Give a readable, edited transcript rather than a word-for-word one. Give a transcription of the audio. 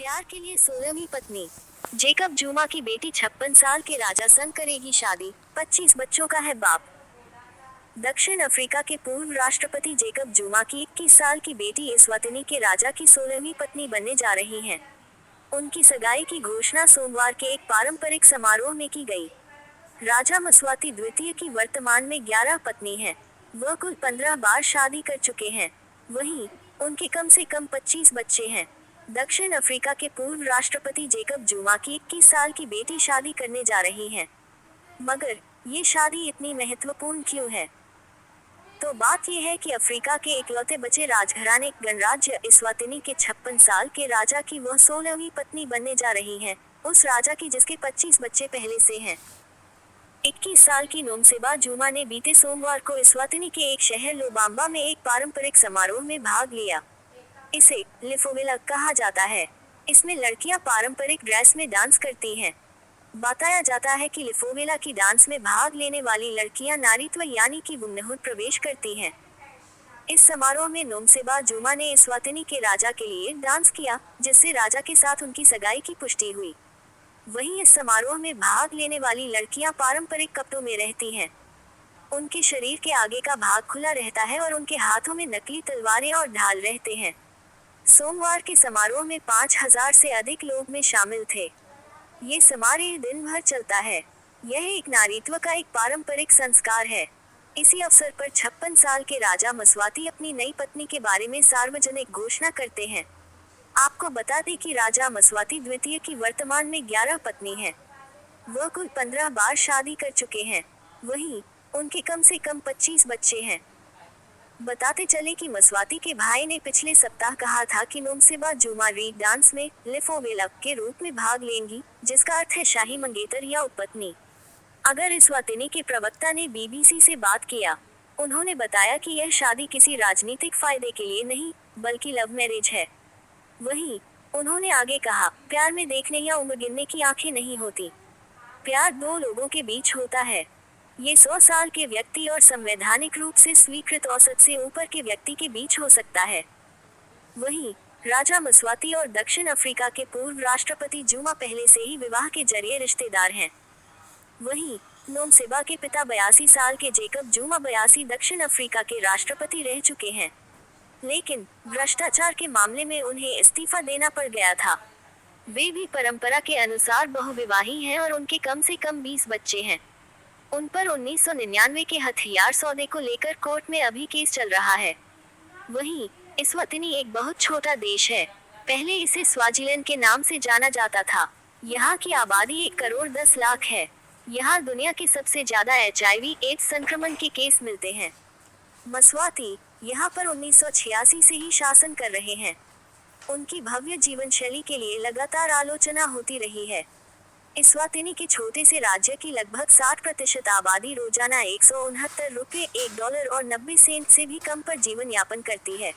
प्यार के लिए 16वीं पत्नी। जेकब जुमा की बेटी 56 साल के राजा संग करेगी शादी, 25 बच्चों का है बाप। दक्षिण अफ्रीका के पूर्व राष्ट्रपति जेकब जुमा की 21 साल की बेटी एस्वातिनी के राजा की 16वीं पत्नी बनने जा रही हैं। उनकी सगाई की घोषणा सोमवार के एक पारंपरिक समारोह में की गई। राजा मस्वाती द्वितीय की वर्तमान में 11 पत्नी हैं। वह कुल 15 बार शादी कर चुके हैं। वहीं उनके कम से कम 25 बच्चे हैं। दक्षिण अफ्रीका के पूर्व राष्ट्रपति जेकब जुमा की 21 साल की बेटी शादी करने जा रही हैं। मगर ये शादी इतनी महत्वपूर्ण क्यों है? तो बात यह है कि अफ्रीका के इकलौते बचे राजघराने गणराज्य एस्वातिनी के 56 साल के राजा की वह 16वीं पत्नी बनने जा रही हैं, उस राजा की जिसके 25 बच्चे पहले से हैं। 21 साल की नोमसेबा जुमा ने बीते सोमवार को एस्वातिनी के एक शहर लोबाम्बा में एक पारंपरिक समारोह में भाग लिया। इसे लिफोवेला कहा जाता है। इसमें लड़कियां पारंपरिक ड्रेस में डांस करती हैं। बताया जाता है कि लिफोवेला की डांस में भाग लेने वाली लड़कियां नारीत्व यानी कि वुमनहुड प्रवेश करती हैं। इस समारोह में नोमसेबा जुमा ने एस्वातिनी के राजा के लिए डांस किया, जिससे राजा के साथ उनकी सगाई की पुष्टि हुई। वहीं इस समारोह में भाग लेने वाली लड़कियां पारंपरिक कपड़ों में रहती हैं। उनके शरीर के आगे का भाग खुला रहता है और उनके हाथों में नकली तलवारें और ढाल रहते हैं। सोमवार के समारोह में 5000 से अधिक लोग में शामिल थे। ये समारोह दिन भर चलता है। यह एक नारीत्व का एक पारंपरिक संस्कार है। इसी अवसर पर 56 साल के राजा मस्वाती अपनी नई पत्नी के बारे में सार्वजनिक घोषणा करते हैं। आपको बता दें कि राजा मस्वाती द्वितीय की वर्तमान में 11 पत्नी हैं। वह कुल 15 बार शादी कर चुके हैं। वहीं उनके कम से कम 25 बच्चे हैं। बताते चले कि मस्वाती के भाई ने पिछले सप्ताह कहा था कि नोमसेबा जुमा रीग डांस में लिफोवेला के रूप में भाग लेंगी, जिसका अर्थ है शाही मंगेतर या उपपत्नी। अगर एस्वातिनी के प्रवक्ता ने बीबीसी से बात किया, उन्होंने बताया कि यह शादी किसी राजनीतिक फायदे के लिए नहीं, बल्कि लव मैरिज है। वहीं उन्होंने आगे कहा, प्यार में देखने या उम्र गिनने की आंखें नहीं होती। प्यार दो लोगों के बीच होता है। ये 100 साल के व्यक्ति और संवैधानिक रूप से स्वीकृत औसत से ऊपर के व्यक्ति के बीच हो सकता है। वहीं राजा मस्वाती और दक्षिण अफ्रीका के पूर्व राष्ट्रपति जुमा पहले से ही विवाह के जरिए रिश्तेदार हैं। वहीं नोमसेबा के पिता 82 साल के जेकब जुमा 82 दक्षिण अफ्रीका के राष्ट्रपति रह चुके हैं, लेकिन भ्रष्टाचार के मामले में उन्हें इस्तीफा देना पड़ गया था। वे भी परंपरा के अनुसार बहुविवाही हैं और उनके कम से कम 20 बच्चे हैं। उन पर 1999 के हथियार सौदे को लेकर कोर्ट में अभी केस चल रहा है। वहीं एस्वातिनी एक बहुत छोटा देश है। पहले इसे स्वाजीलैंड के नाम से जाना जाता था। यहाँ की आबादी 1 करोड़ 10 लाख है। यहाँ दुनिया के सबसे ज्यादा HIV एड्स संक्रमण के केस मिलते हैं। मस्वाती यहाँ पर 1986 से ही शासन कर रहे हैं। उनकी भव्य जीवन शैली के लिए लगातार आलोचना होती रही है। एस्वातिनी के छोटे से राज्य की लगभग 60% आबादी रोजाना $169 $1 और 90 सेंट से भी कम पर जीवन यापन करती है।